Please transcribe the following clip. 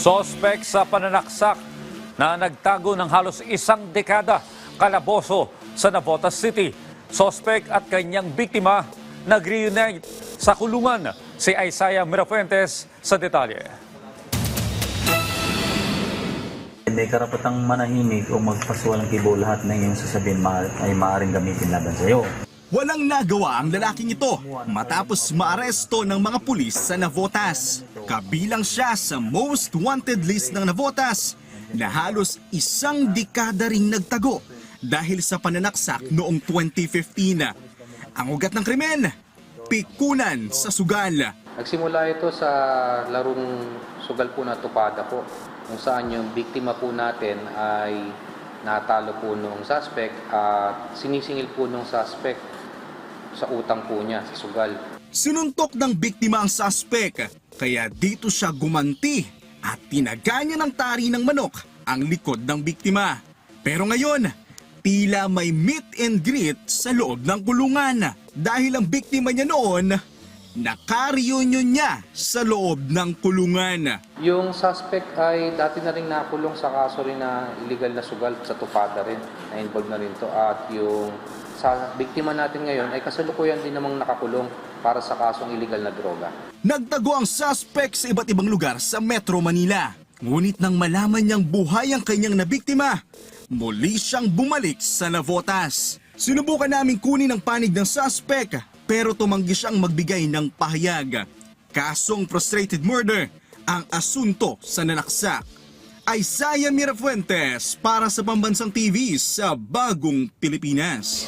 Sospek sa pananaksak na nagtago ng halos isang dekada, kalaboso sa Navotas City. Sospek at kanyang biktima nag-reunite sa kulungan. Si Isaiah Mirafuentes sa detalye. May karapatang manahimik o magpaswalang kibo, lahat ng iyong sasabihin ay maaaring gamitin laban sa iyo. Walang nagawa ang lalaking ito matapos maaresto ng mga pulis sa Navotas. Kabilang siya sa most wanted list ng Navotas na halos isang dekada ring nagtago dahil sa pananaksak noong 2015. Ang ugat ng krimen, pikunan sa sugal. Nagsimula ito sa larong sugal po na tupada po, kung saan yung biktima po natin ay natalo po nung suspect at sinisingil po nung suspect sa utang po niya sa sugal. Sinuntok ng biktima ang suspect, kaya dito siya gumanti at tinaga niya ng tari ng manok ang likod ng biktima. Pero ngayon, tila may meet and greet sa loob ng kulungan dahil ang biktima niya noon, naka-reunion niya sa loob ng kulungan. Yung suspect ay dati na rin nakulong sa kaso rin na illegal na sugal sa tupada rin. Na-involve na rin to. At yung sa biktima natin ngayon ay kasalukuyan din namang nakakulong para sa kasong illegal na droga. Nagtago ang suspect sa iba't ibang lugar sa Metro Manila. Ngunit nang malaman niyang buhay ang kanyang nabiktima, muli siyang bumalik sa Navotas. Sinubukan naming kunin ang panig ng suspect pero tumanggi siyang magbigay ng pahayag. Kasong frustrated murder ang asunto sa nanaksak. Isaiah Mirafuentes para sa Pambansang TV sa Bagong Pilipinas.